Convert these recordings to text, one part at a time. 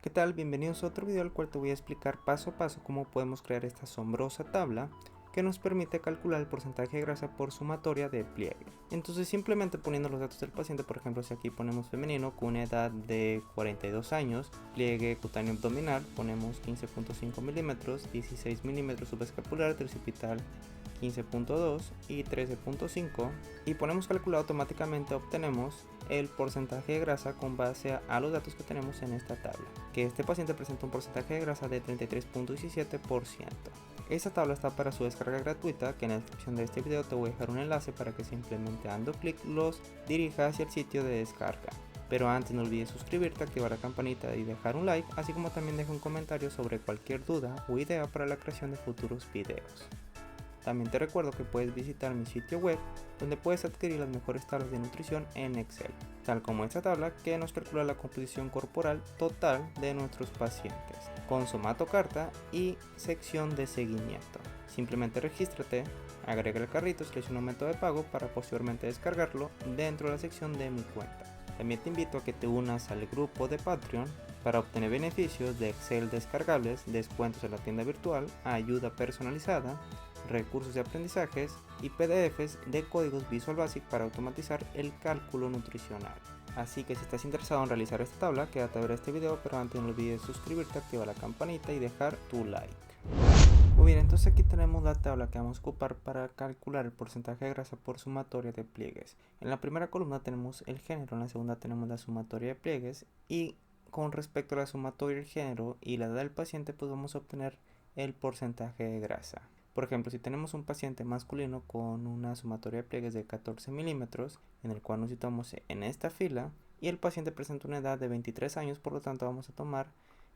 ¿Qué tal? Bienvenidos a otro video al cual te voy a explicar paso a paso cómo podemos crear esta asombrosa tabla que nos permite calcular el porcentaje de grasa por sumatoria de pliegue. Entonces simplemente poniendo los datos del paciente, por ejemplo si aquí ponemos femenino con una edad de 42 años, pliegue cutáneo abdominal, ponemos 15.5 milímetros, 16 milímetros subescapular, tricipital 15.2 y 13.5 y ponemos calcular automáticamente, obtenemos el porcentaje de grasa con base a los datos que tenemos en esta tabla, que este paciente presenta un porcentaje de grasa de 33.17%. Esta tabla está para su descarga gratuita, que en la descripción de este video te voy a dejar un enlace para que simplemente dando clic los dirija hacia el sitio de descarga. Pero antes no olvides suscribirte, activar la campanita y dejar un like, así como también deja un comentario sobre cualquier duda o idea para la creación de futuros videos. También te recuerdo que puedes visitar mi sitio web donde puedes adquirir las mejores tablas de nutrición en Excel, tal como esta tabla que nos calcula la composición corporal total de nuestros pacientes, con somatocarta y sección de seguimiento. Simplemente regístrate, agrega el carrito, selecciona un método de pago para posteriormente descargarlo dentro de la sección de mi cuenta. También te invito a que te unas al grupo de Patreon para obtener beneficios de Excel descargables, descuentos en la tienda virtual, ayuda personalizada, recursos de aprendizajes y PDFs de códigos Visual Basic para automatizar el cálculo nutricional. Así que si estás interesado en realizar esta tabla, quédate a ver este video, pero antes no olvides suscribirte, activar la campanita y dejar tu like. Muy bien, entonces aquí tenemos la tabla que vamos a ocupar para calcular el porcentaje de grasa por sumatoria de pliegues. En la primera columna tenemos el género, en la segunda tenemos la sumatoria de pliegues y con respecto a la sumatoria del género y la edad del paciente pues vamos a obtener el porcentaje de grasa. Por ejemplo, si tenemos un paciente masculino con una sumatoria de pliegues de 14 milímetros, en el cual nos situamos en esta fila, y el paciente presenta una edad de 23 años, por lo tanto vamos a tomar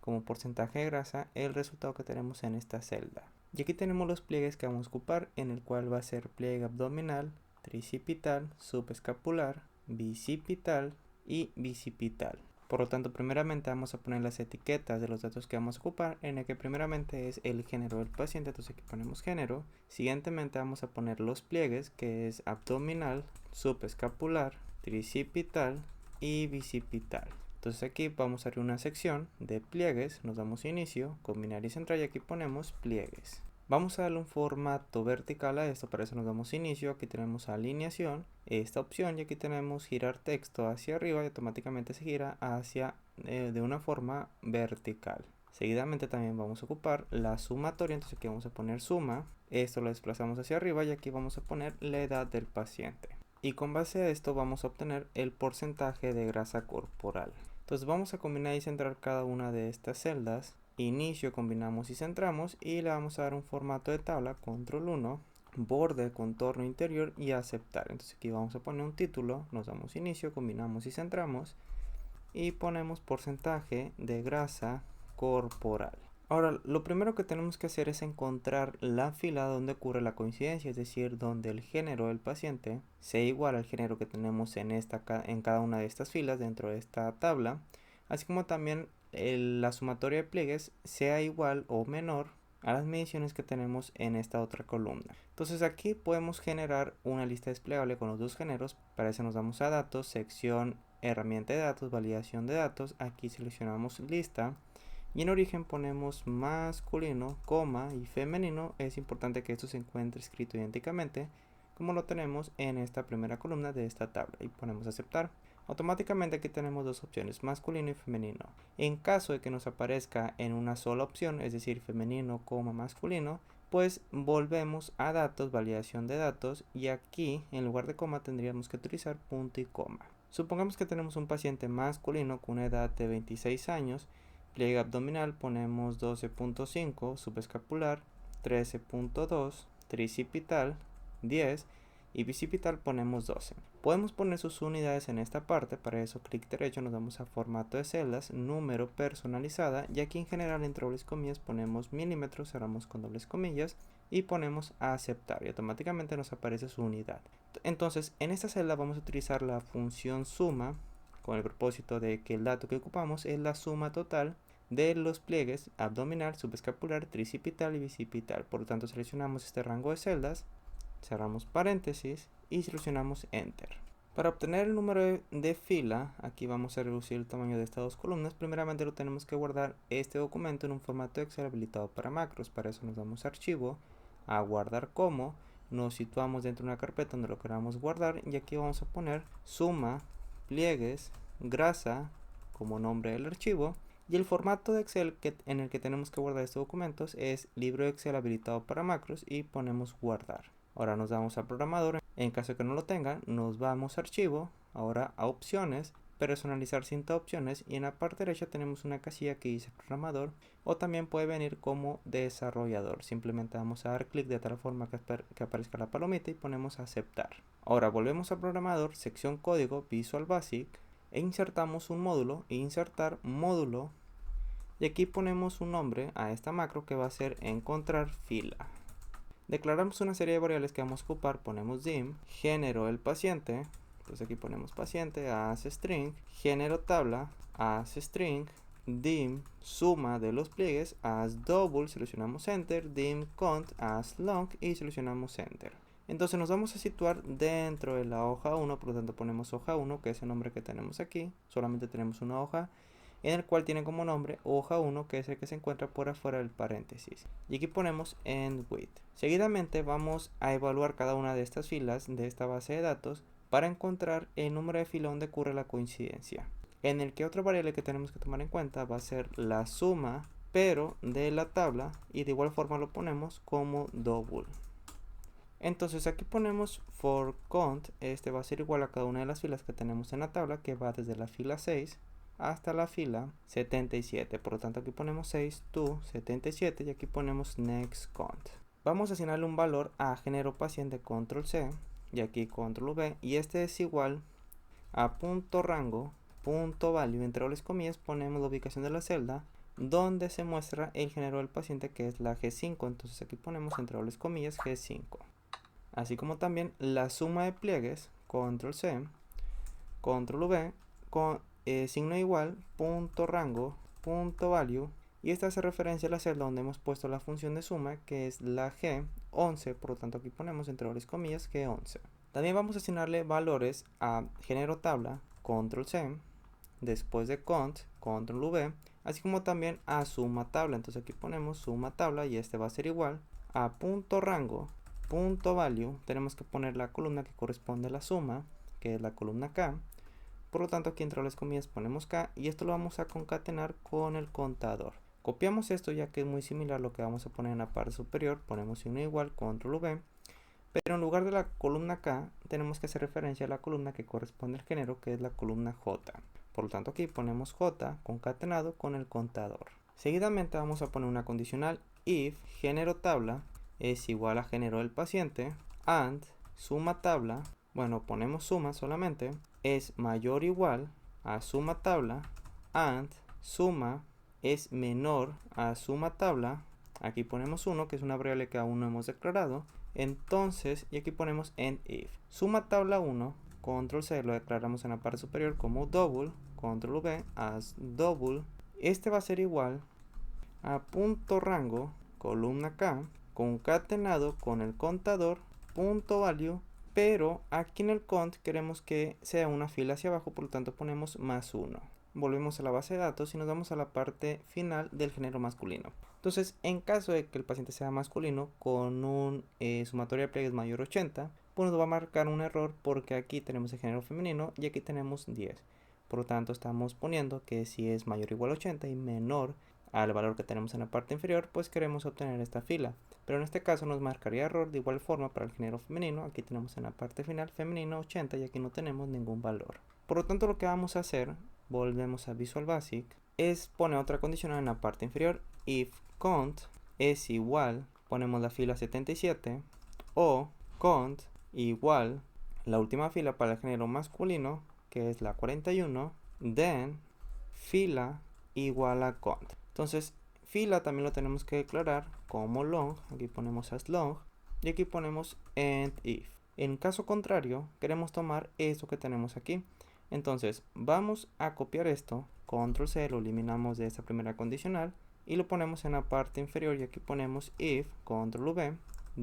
como porcentaje de grasa el resultado que tenemos en esta celda. Y aquí tenemos los pliegues que vamos a ocupar, en el cual va a ser pliegue abdominal, tricipital, subescapular, bicipital y bicipital. Por lo tanto, primeramente vamos a poner las etiquetas de los datos que vamos a ocupar, en el que primeramente es el género del paciente, entonces aquí ponemos género. Siguientemente vamos a poner los pliegues, que es abdominal, subescapular, tricipital y bicipital. Entonces aquí vamos a abrir una sección de pliegues, nos damos inicio, combinar y centrar y aquí ponemos pliegues. Vamos a darle un formato vertical a esto, para eso nos damos inicio, aquí tenemos alineación, esta opción y aquí tenemos girar texto hacia arriba y automáticamente se gira hacia de una forma vertical. Seguidamente también vamos a ocupar la sumatoria, entonces aquí vamos a poner suma, esto lo desplazamos hacia arriba y aquí vamos a poner la edad del paciente. Y con base a esto vamos a obtener el porcentaje de grasa corporal. Entonces vamos a combinar y centrar cada una de estas celdas. Inicio, combinamos y centramos y le vamos a dar un formato de tabla, control 1, borde, contorno interior y aceptar. Entonces aquí vamos a poner un título, nos damos inicio, combinamos y centramos y ponemos porcentaje de grasa corporal. Ahora, lo primero que tenemos que hacer es encontrar la fila donde ocurre la coincidencia, es decir, donde el género del paciente sea igual al género que tenemos en cada una de estas filas dentro de esta tabla, así como también la sumatoria de pliegues sea igual o menor a las mediciones que tenemos en esta otra columna. Entonces aquí podemos generar una lista desplegable con los dos géneros. Para eso nos damos a datos, sección, herramienta de datos, validación de datos. Aquí seleccionamos lista y en origen ponemos masculino, coma y femenino. Es importante que esto se encuentre escrito idénticamente como lo tenemos en esta primera columna de esta tabla y ponemos aceptar. Automáticamente aquí tenemos dos opciones, masculino y femenino. En caso de que nos aparezca en una sola opción, es decir, femenino, coma, masculino, pues volvemos a datos, validación de datos y aquí en lugar de coma tendríamos que utilizar punto y coma. Supongamos que tenemos un paciente masculino con una edad de 26 años, pliegue abdominal ponemos 12.5, subescapular 13.2, tricipital 10 y bicipital ponemos 12. Podemos poner sus unidades en esta parte, para eso clic derecho nos damos a formato de celdas, número personalizada y aquí en general entre dobles comillas ponemos milímetros, cerramos con dobles comillas y ponemos a aceptar y automáticamente nos aparece su unidad. Entonces en esta celda vamos a utilizar la función suma con el propósito de que el dato que ocupamos es la suma total de los pliegues abdominal, subescapular, tricipital y bicipital. Por lo tanto seleccionamos este rango de celdas, cerramos paréntesis y seleccionamos Enter. Para obtener el número de fila, aquí vamos a reducir el tamaño de estas dos columnas. Primeramente lo tenemos que guardar este documento en un formato Excel habilitado para macros. Para eso nos damos a archivo, a guardar como, nos situamos dentro de una carpeta donde lo queramos guardar y aquí vamos a poner suma, pliegues, grasa como nombre del archivo. Y el formato de Excel en el que tenemos que guardar estos documentos es libro Excel habilitado para macros y ponemos guardar. Ahora nos damos a programador. En caso de que no lo tengan, nos vamos a archivo, ahora a opciones, personalizar cinta opciones y en la parte derecha tenemos una casilla que dice programador o también puede venir como desarrollador. Simplemente vamos a dar clic de tal forma que aparezca la palomita y ponemos aceptar. Ahora volvemos a programador, sección código, Visual Basic e insertamos un módulo, insertar módulo y aquí ponemos un nombre a esta macro que va a ser encontrar fila. Declaramos una serie de variables que vamos a ocupar, ponemos dim, género el paciente, entonces aquí ponemos paciente, as string, género tabla, as string, dim, suma de los pliegues, as double, seleccionamos enter, dim cont, as long y seleccionamos enter. Entonces nos vamos a situar dentro de la hoja 1, por lo tanto ponemos hoja 1, que es el nombre que tenemos aquí, solamente tenemos una hoja, en el cual tiene como nombre hoja 1, que es el que se encuentra por afuera del paréntesis. Y aquí ponemos end with. Seguidamente vamos a evaluar cada una de estas filas de esta base de datos para encontrar el número de fila donde ocurre la coincidencia. En el que otra variable que tenemos que tomar en cuenta va a ser la suma, pero de la tabla, y de igual forma lo ponemos como double. Entonces aquí ponemos for count, este va a ser igual a cada una de las filas que tenemos en la tabla, que va desde la fila 6 hasta la fila 77. Por lo tanto aquí ponemos 6 to 77 y aquí ponemos next count. Vamos a asignarle un valor a género paciente, control C y aquí control V, y este es igual a punto rango, punto value, entre dobles comillas ponemos la ubicación de la celda donde se muestra el género del paciente, que es la G5. Entonces aquí ponemos entre dobles comillas G5. Así como también la suma de pliegues, control C, control V, con signo igual, punto rango, punto value, y esta hace referencia a la celda donde hemos puesto la función de suma, que es la G11, por lo tanto aquí ponemos entre dobles comillas G11. También vamos a asignarle valores a género tabla, control C, después de cont, control V, así como también a suma tabla. Entonces aquí ponemos suma tabla y este va a ser igual a punto rango, punto value, tenemos que poner la columna que corresponde a la suma, que es la columna K. Por lo tanto aquí entre las comillas ponemos K y esto lo vamos a concatenar con el contador. Copiamos esto ya que es muy similar a lo que vamos a poner en la parte superior, ponemos signo igual, control V, pero en lugar de la columna K tenemos que hacer referencia a la columna que corresponde al género, que es la columna J. Por lo tanto aquí ponemos J concatenado con el contador. Seguidamente vamos a poner una condicional if género tabla es igual a género del paciente and suma tabla, bueno ponemos suma solamente, es mayor o igual a suma tabla and suma es menor a suma tabla, aquí ponemos 1 que es una variable que aún no hemos declarado, entonces y aquí ponemos end if suma tabla 1, control C lo declaramos en la parte superior como double, control V as double, este va a ser igual a punto rango, columna K, concatenado con el contador, punto value, pero aquí en el cont queremos que sea una fila hacia abajo, por lo tanto ponemos más 1. Volvemos a la base de datos y nos vamos a la parte final del género masculino. Entonces, en caso de que el paciente sea masculino con un sumatorio de pliegues mayor a 80, pues nos va a marcar un error porque aquí tenemos el género femenino y aquí tenemos 10. Por lo tanto, estamos poniendo que si es mayor o igual a 80 y menor al valor que tenemos en la parte inferior, pues queremos obtener esta fila. Pero en este caso nos marcaría error de igual forma para el género femenino. Aquí tenemos en la parte final femenino 80 y aquí no tenemos ningún valor. Por lo tanto, lo que vamos a hacer, volvemos a Visual Basic, es poner otra condicional en la parte inferior. If count es igual, ponemos la fila 77 o count igual la última fila para el género masculino, que es la 41, then fila igual a count. Entonces fila también lo tenemos que declarar como long, aquí ponemos as long y aquí ponemos end if. En caso contrario queremos tomar esto que tenemos aquí, entonces vamos a copiar esto, control C, lo eliminamos de esta primera condicional y lo ponemos en la parte inferior y aquí ponemos if, control V,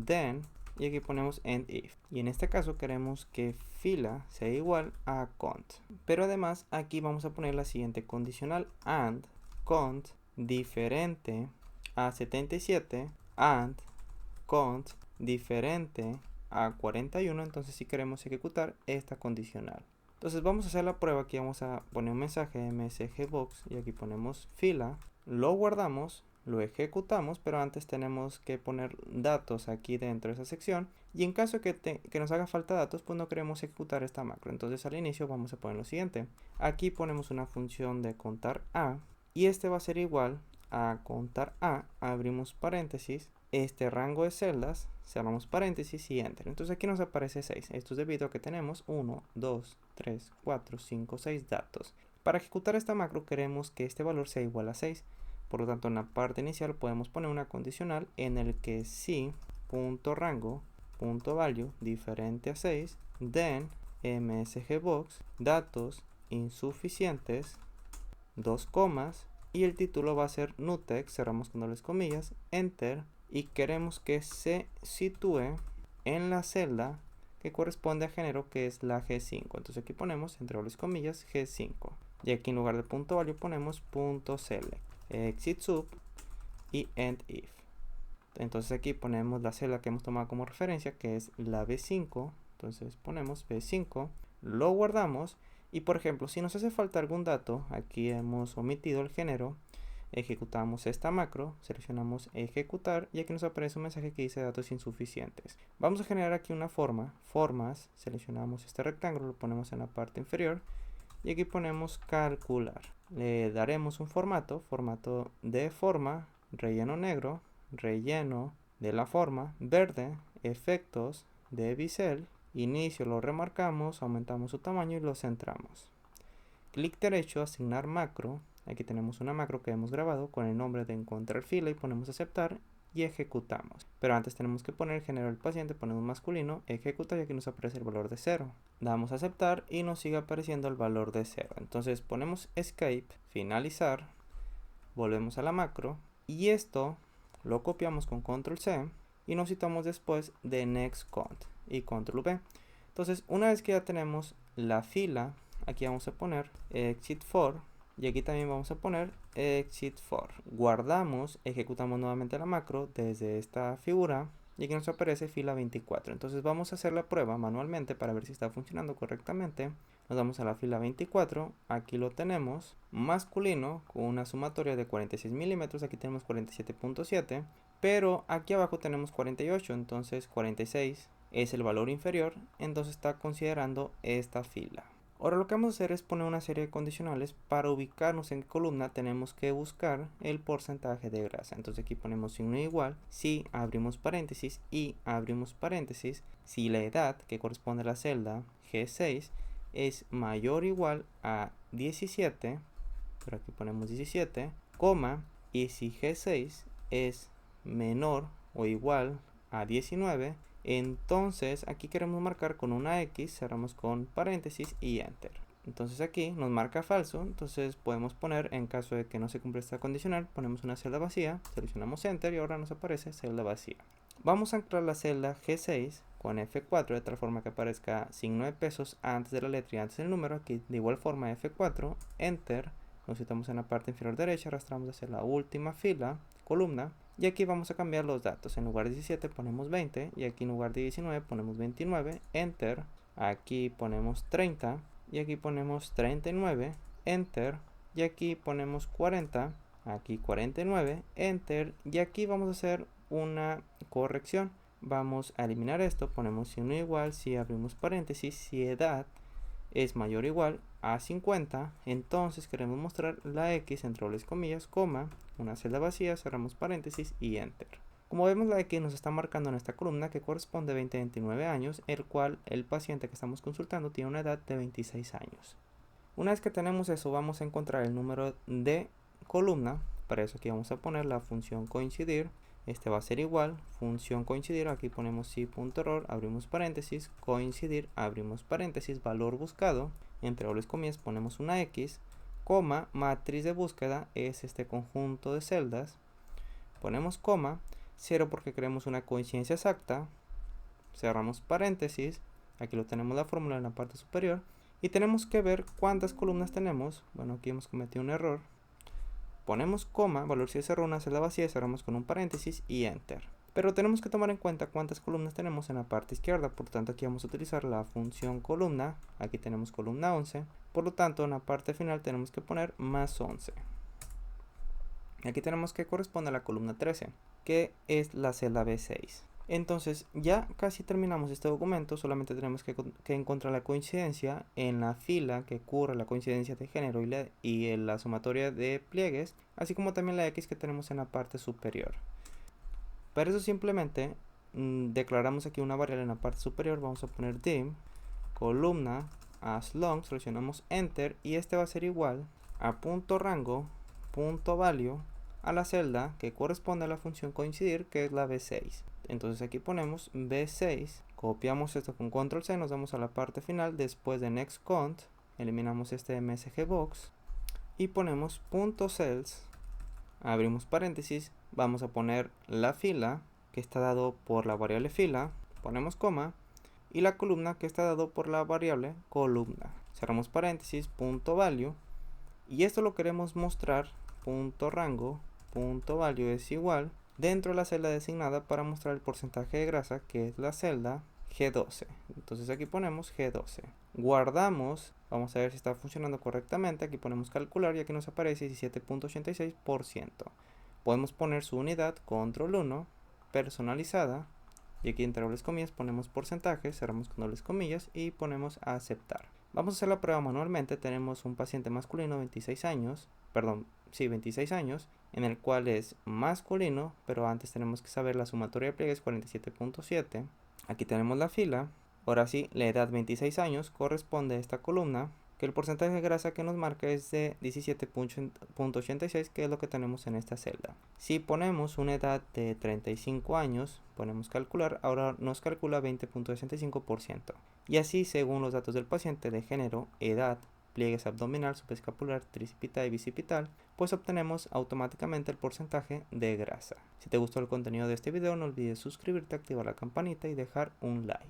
then y aquí ponemos end if. Y en este caso queremos que fila sea igual a cont. Pero además aquí vamos a poner la siguiente condicional: and cont diferente a 77 and cont diferente a 41. Entonces si queremos ejecutar esta condicional, entonces vamos a hacer la prueba. Aquí vamos a poner un mensaje msgbox y aquí ponemos fila, lo guardamos, lo ejecutamos, pero antes tenemos que poner datos aquí dentro de esa sección, y en caso que nos haga falta datos, pues no queremos ejecutar esta macro. Entonces al inicio vamos a poner lo siguiente: aquí ponemos una función de contar a, y este va a ser igual a contar a, abrimos paréntesis, este rango de celdas, cerramos paréntesis y enter. Entonces aquí nos aparece 6. Esto es debido a que tenemos 1, 2, 3, 4, 5, 6 datos. Para ejecutar esta macro queremos que este valor sea igual a 6. Por lo tanto, en la parte inicial podemos poner una condicional en el que si .rango.value diferente a 6, then msgbox datos insuficientes, dos comas, y el título va a ser nutex, cerramos con dobles comillas, enter, y queremos que se sitúe en la celda que corresponde a género, que es la G5. Entonces aquí ponemos entre dobles comillas G5, y aquí en lugar de .value ponemos .select, exit sub y end if. Entonces aquí ponemos la celda que hemos tomado como referencia, que es la B5. Entonces ponemos B5, lo guardamos, y por ejemplo si nos hace falta algún dato, aquí hemos omitido el género, ejecutamos esta macro, seleccionamos ejecutar, y aquí nos aparece un mensaje que dice datos insuficientes. Vamos a generar aquí una forma, formas, seleccionamos este rectángulo, lo ponemos en la parte inferior, y aquí ponemos calcular. Le daremos un formato de forma, relleno negro, relleno de la forma, verde, efectos de bisel, inicio lo remarcamos, aumentamos su tamaño y lo centramos. Clic derecho, asignar macro. Aquí tenemos una macro que hemos grabado con el nombre de encontrar fila, y ponemos aceptar y ejecutamos. Pero antes tenemos que poner el género del paciente, ponemos masculino, ejecuta, y aquí nos aparece el valor de 0. Damos a aceptar y nos sigue apareciendo el valor de 0. Entonces ponemos escape, finalizar, volvemos a la macro, y esto lo copiamos con control C y nos citamos después de next cont y control V. Entonces una vez que ya tenemos la fila, aquí vamos a poner exit for, y aquí también vamos a poner exit for. Guardamos, ejecutamos nuevamente la macro desde esta figura, y aquí nos aparece fila 24. Entonces vamos a hacer la prueba manualmente para ver si está funcionando correctamente. Nos vamos a la fila 24, aquí lo tenemos, masculino con una sumatoria de 46 milímetros, aquí tenemos 47.7, pero aquí abajo tenemos 48, entonces 46 es el valor inferior, entonces está considerando esta fila. Ahora lo que vamos a hacer es poner una serie de condicionales para ubicarnos en qué columna tenemos que buscar el porcentaje de grasa. Entonces aquí ponemos signo igual si abrimos paréntesis y abrimos paréntesis si la edad, que corresponde a la celda G6, es mayor o igual a 17, pero aquí ponemos 17, coma, y si G6 es menor o igual a 19, entonces aquí queremos marcar con una X, cerramos con paréntesis y enter. Entonces aquí nos marca falso, entonces podemos poner, en caso de que no se cumpla esta condicional, ponemos una celda vacía, seleccionamos enter y ahora nos aparece celda vacía. Vamos a anclar la celda G6 con F4 de tal forma que aparezca signo de pesos antes de la letra y antes del número. Aquí de igual forma F4, enter, nos citamos en la parte inferior derecha, arrastramos hacia la última fila, columna, y aquí vamos a cambiar los datos. En lugar de 17 ponemos 20, y aquí en lugar de 19 ponemos 29, enter, aquí ponemos 30, y aquí ponemos 39, enter, y aquí ponemos 40, aquí 49, enter, y aquí vamos a hacer una corrección. Vamos a eliminar esto, ponemos signo igual si abrimos paréntesis, si edad es mayor o igual a 50, entonces queremos mostrar la X entre dobles comillas, coma, una celda vacía, cerramos paréntesis y enter. Como vemos, la X nos está marcando en esta columna que corresponde a 20-29 años, el cual el paciente que estamos consultando tiene una edad de 26 años. Una vez que tenemos eso, vamos a encontrar el número de columna. Para eso aquí vamos a poner la función coincidir. Este va a ser igual, función coincidir, aquí ponemos si.error, abrimos paréntesis, coincidir, abrimos paréntesis, valor buscado, entre dobles comillas ponemos una X, coma, matriz de búsqueda es este conjunto de celdas, ponemos coma, 0 porque queremos una coincidencia exacta, cerramos paréntesis, aquí lo tenemos la fórmula en la parte superior, y tenemos que ver cuántas columnas tenemos. Bueno, aquí hemos cometido un error. Ponemos coma, valor si cerró una celda vacía, cerramos con un paréntesis y enter. Pero tenemos que tomar en cuenta cuántas columnas tenemos en la parte izquierda, por lo tanto aquí vamos a utilizar la función columna, aquí tenemos columna 11, por lo tanto en la parte final tenemos que poner más 11. Aquí tenemos que corresponde a la columna 13, que es la celda B6. Entonces ya casi terminamos este documento, solamente tenemos que encontrar la coincidencia en la fila que ocurre la coincidencia de género y en la sumatoria de pliegues, así como también la X que tenemos en la parte superior. Para eso simplemente declaramos aquí una variable en la parte superior, vamos a poner dim, columna, as long, seleccionamos enter y este va a ser igual a punto rango, punto value, a la celda que corresponde a la función coincidir, que es la B6. Entonces aquí ponemos B6, copiamos esto con control C, nos vamos a la parte final, después de next cont, eliminamos este MSG box y ponemos punto cells, abrimos paréntesis, vamos a poner la fila que está dado por la variable fila, ponemos coma, y la columna que está dado por la variable columna. Cerramos paréntesis, punto value, y esto lo queremos mostrar, punto rango, punto value es igual, dentro de la celda designada para mostrar el porcentaje de grasa, que es la celda G12. Entonces aquí ponemos G12. Guardamos, vamos a ver si está funcionando correctamente, aquí ponemos calcular y aquí nos aparece 17.86%. Podemos poner su unidad, control 1, personalizada, y aquí entre dobles comillas ponemos porcentaje, cerramos con dobles comillas y ponemos a aceptar. Vamos a hacer la prueba manualmente. Tenemos un paciente masculino, 26 años, en el cual es masculino, pero antes tenemos que saber la sumatoria de pliegues 47.7. Aquí tenemos la fila. Ahora sí, la edad 26 años corresponde a esta columna, que el porcentaje de grasa que nos marca es de 17.86, que es lo que tenemos en esta celda. Si ponemos una edad de 35 años, ponemos calcular, ahora nos calcula 20.65%. Y así, según los datos del paciente de género, edad, pliegues abdominal, subescapular, tricipital y bicipital, pues obtenemos automáticamente el porcentaje de grasa. Si te gustó el contenido de este video, no olvides suscribirte, activar la campanita y dejar un like.